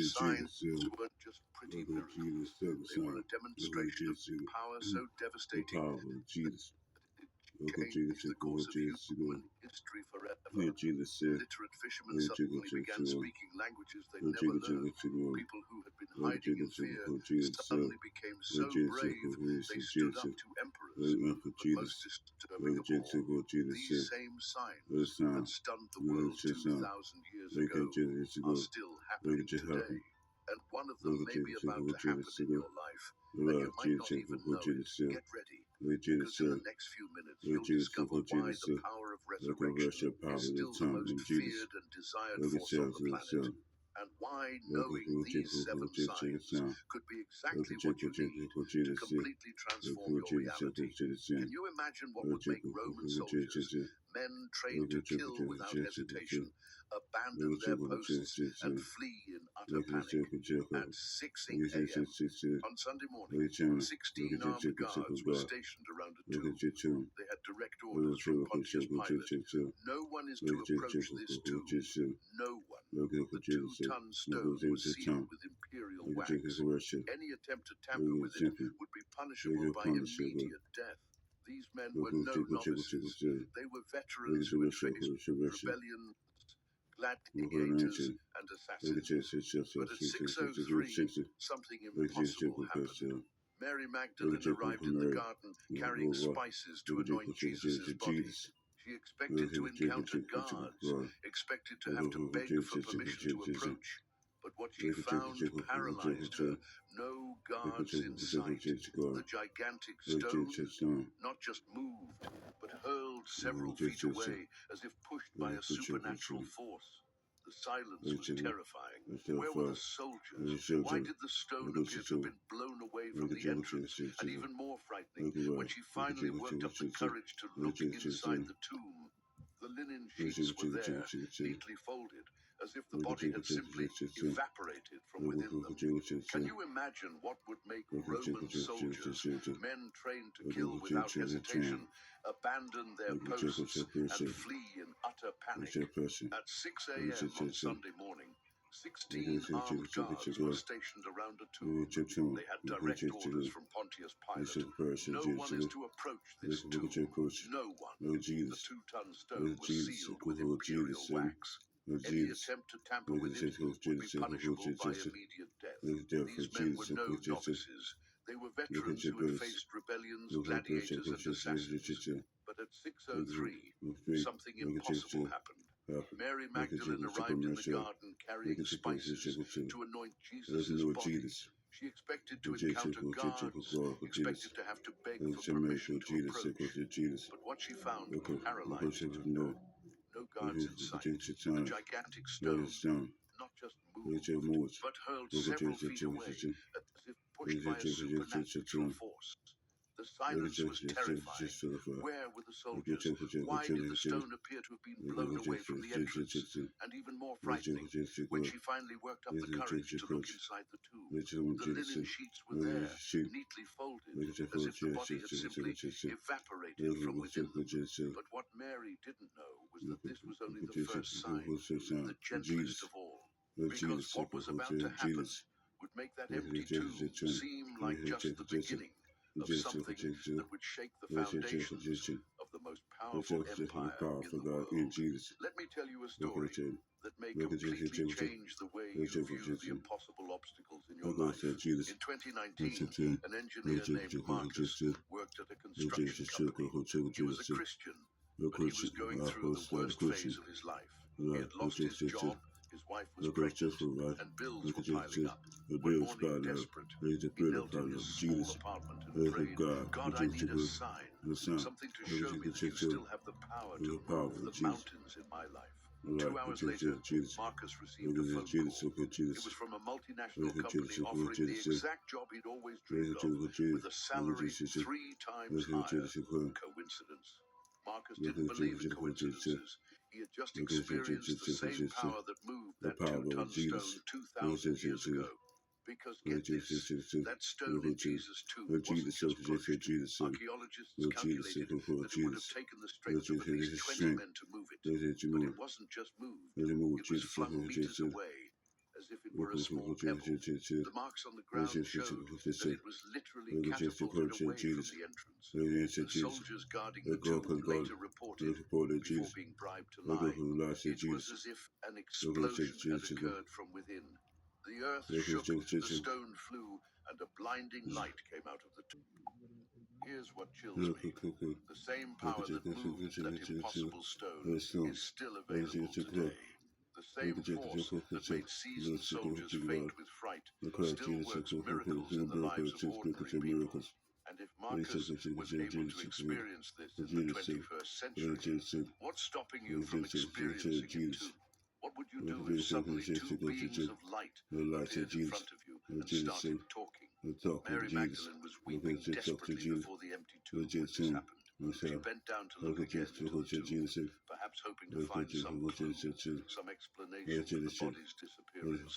signs weren't just pretty miracles. They were a demonstration of power so devastating that it changed the course of human history forever. Illiterate fishermen suddenly began speaking languages they'd never learned. People who had been hiding in fear suddenly became so brave they stood up to emperors. But most disturbing of all, these same signs that stunned the world 2,000 years ago are still happening today. And one of them may be about to happen in your life, and you might not even know it. Get ready, because in the next few minutes you'll discover why the power of resurrection is still the most feared and desired force on the planet, and why knowing these 7 signs could be exactly what you need to completely transform your reality. Can you imagine what would make Roman soldiers, men trained to kill without hesitation, abandon their posts and flee in utter panic at 6 a.m. on Sunday morning? 16 armed guards were stationed around a tomb. They had direct orders from Pontius Pilate. No one is to approach this tomb. No one. The 2-ton stone was sealed with imperial wax. Any attempt to tamper with it would be punishable by immediate death. These men were no novices. They were veterans who had faced rebellions, gladiators, and assassins. But at 6:03, something impossible happened. Mary Magdalene arrived in the garden carrying spices to anoint Jesus' body. She expected to encounter guards, expected to have to beg for permission to approach. But what she found paralyzed her. No guards in sight. The gigantic stone not just moved, but hurled several feet away as if pushed by a supernatural force. The silence was terrifying. Where were the soldiers? Why did the stone appear to have been blown away from the entrance? And even more frightening, when she finally worked up the courage to look inside the tomb, the linen sheets were there, neatly folded, as if the body had simply evaporated from within them. Can you imagine what would make Roman soldiers, men trained to kill without hesitation, abandon their posts and flee in utter panic? At 6 a.m. on Sunday morning, 16 armed guards were stationed around a tomb. They had direct orders from Pontius Pilate. No one is to approach this tomb. No one. The 2-ton stone was sealed with imperial wax. Any attempt to tamper with it would be punishable by immediate death. These men were no novices. They were veterans who had faced rebellions, gladiators, and assassins. But at 6:03, something impossible happened. Mary Magdalene arrived in the garden carrying spices to anoint Jesus' body. She expected to encounter guards, expected to have to beg for permission to approach. But what she found paralyzed her. No guards in sight. The gigantic stone not just moved, but hurled several feet away, as if pushed by a supernatural force. The silence was terrifying. Where were the soldiers? Why did the stone appear to have been blown away from the entrance? And even more frightening, when she finally worked up the courage to look inside the tomb, the linen sheets were there, neatly folded, as if the body had simply evaporated from within them. But what Mary didn't know was that this was only the first sign, the gentlest of all, because what was about to happen would make that empty tomb seem like just the beginning of something that would shake the foundations of the most powerful empire in the world. Let me tell you a story that may completely change the way you view the impossible obstacles in your life. In 2019, an engineer named Marcus worked at a construction company. He was a Christian, but he was going through the worst phase of his life. He had lost his job, his wife was pregnant, and bills were piling up. One morning, desperate, he knelt in his small apartment and prayed, God, I need a sign, something to show me that you still have the power to move the mountains in my life. 2 hours later, Marcus received a phone call. It was from a multinational company offering the exact job he'd always dreamed of, with a salary 3 times higher. Coincidence? Marcus didn't believe in coincidences. He had just experienced the same power that moved that 2-ton stone 2,000 years ago. Because, get this, that stone in Jesus' tomb wasn't just pushed. Archaeologists calculated that it would have taken the strength of at least 20 men to move it. But it wasn't just moved. It was flung meters away, as if it were a small pebble. The marks on the ground showed that it was literally catapulted away from the entrance. The soldiers guarding the tomb later reported, before being bribed to lie, it was as if an explosion had occurred from within. The earth shook, the stone flew, and a blinding light came out of the tomb. Here's what chills me. The same power that moved that impossible stone is still available today. The same force that made seasoned soldiers faint with fright still works miracles in the lives of ordinary people. And if Marcus was able to experience this in the 21st century, what's stopping you from experiencing it too? What would you do if suddenly two beings of light appeared in front of you and started talking? Mary Magdalene was weeping desperately before the empty tomb when this happened. She bent down to look again into the tomb, perhaps hoping to find some clue, some explanation for the body's disappearance.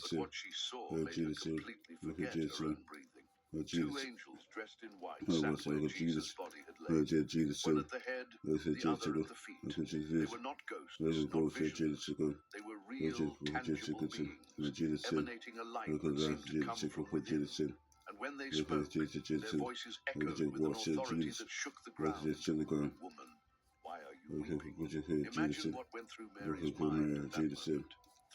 But what she saw made her completely forget her own breathing. Two angels dressed in white sat where Jesus' body had lain. One at the head, the other at the feet. They were not ghosts, not visions. They were real, tangible beings, emanating a light that seemed to come from within. And when they spoke, their voices echoed with an authority that shook the ground. Woman, why are you weeping? Imagine what went through Mary's mind at that moment.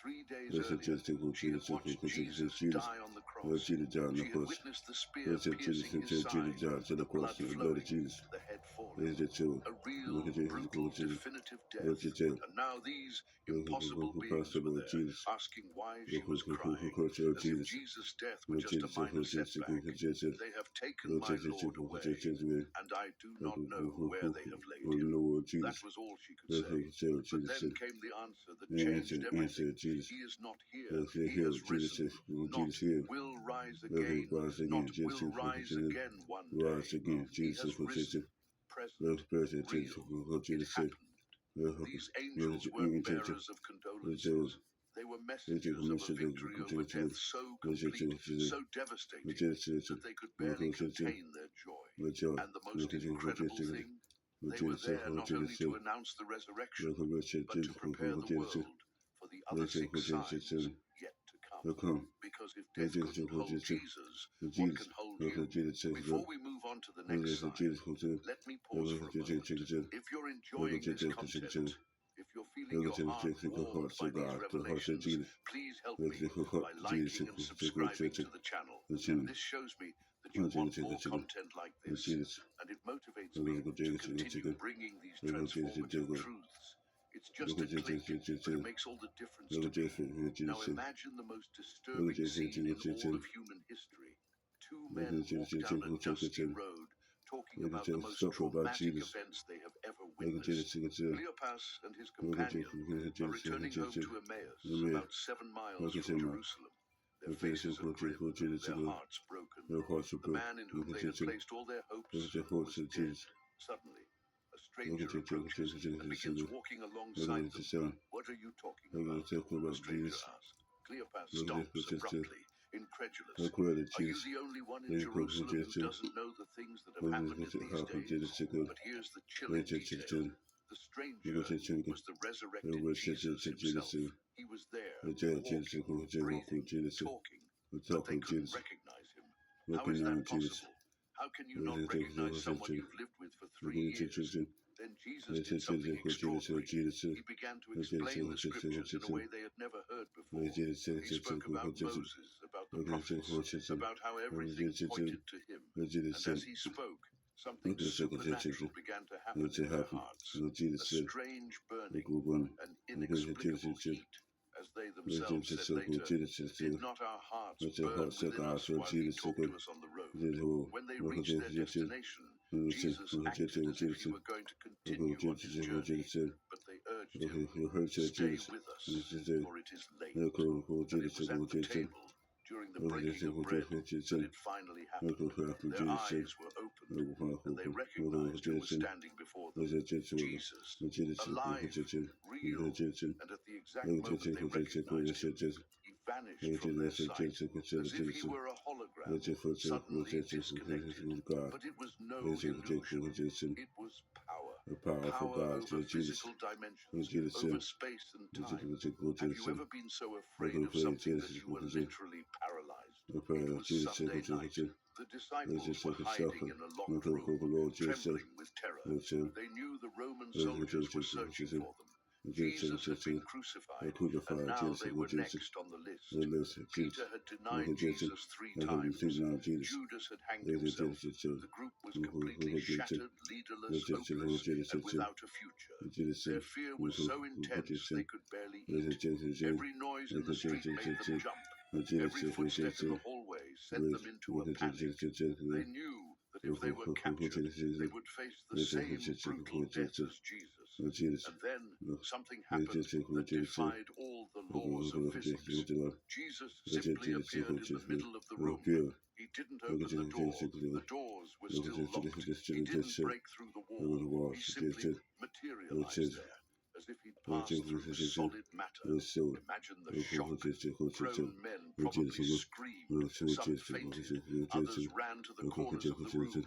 3 days earlier, she had watched Jesus die on the cross. She had witnessed the spear piercing his side, the blood flowing, the head falling. A real, brutal, definitive death. And now these impossible beings were there, asking why she was crying, as if Jesus' death were just a minor setback. They have taken my Lord away, and I do not know where they have laid him. That was all she could say. But then came the answer that changed everything. He is not here. He has risen. Not will rise again. Not will rise again one day. He has risen. Present. Real. It happened. These angels weren't bearers of condolences. They were messengers of a victory over death so complete, so devastating, that they could barely contain their joy. And the most incredible thing, they were there not only to announce the resurrection, but to prepare the world for the other 6 signs yet to come. Because if death couldn't hold Jesus, what can hold you? Before we move on to the next sign, let me pause for a moment. If you're enjoying this content, if you're feeling your heart warmed by these revelations, please help me by liking and subscribing to the channel. This shows me that you want more content like this, and it motivates me to continue bringing these transformative truths. It's just a click, but it makes all the difference to me. Now imagine the most disturbing scene in all of human history. 2 men walk down a dusty road, talking about the most traumatic events they have ever witnessed. Cleopas and his companion are returning home to Emmaus, about 7 miles from Jerusalem. Their faces are grim, their hearts broken. The man in whom they had placed all their hopes was dead. Suddenly, a stranger approaches and begins walking alongside them. What are you talking about? The stranger asks. Cleopas stops abruptly, incredulous. Are you the only one in Jerusalem who doesn't know the things that have happened in these days? But here's the chilling detail. The stranger was the resurrected Jesus himself. He was there, walking, breathing, talking, but they couldn't recognize him. How is that possible? How can you not recognize someone you've lived with for 3 years? Then Jesus did something extraordinary. He began to explain the scriptures in a way they had never heard before. He spoke about Moses, about the prophets, about how everything pointed to him. And as he spoke, something supernatural began to happen in their hearts. A strange burning, an inexplicable heat. As they themselves said later, did not our hearts burn within us while he talked to us on the road? When they reached their destination, Jesus acted as if he were going to continue on his journey, but they urged him, stay with us, for it is late. And it was at the table, during the breaking of bread, that it finally happened. Their eyes were opened, and they recognized who was standing before them. Jesus, alive, real, and at the exact moment they recognized him, he vanished from their sight, as if he were a hologram, suddenly disconnected. But it was no illusion. It was power. The powerful power God, over Jesus. physical Lord dimensions, Jesus, over space and time. Have you ever been so afraid of something that you were literally paralyzed? It was Sunday night. The disciples were hiding in a locked room, trembling with terror. They knew the Roman soldiers were searching for them. Jesus had been crucified, and now they were next on the list. Peter had denied Jesus 3 times. Judas had hanged himself. The group was completely shattered, leaderless, hopeless, and without a future. Their fear was so intense they could barely eat. Every noise in the street made them jump. Every footstep in the hallway sent them into a panic. They knew that if they were captured, they would face the same brutal death as Jesus. And then something happened that defied all the laws of physics. Jesus simply appeared in the middle of the room. He didn't open the door. The doors were still locked. He didn't break through the wall. He simply materialized there, as if he'd passed through solid matter. Imagine the shock. Prone men probably screamed. Some fainted. Others ran to the corners of the room.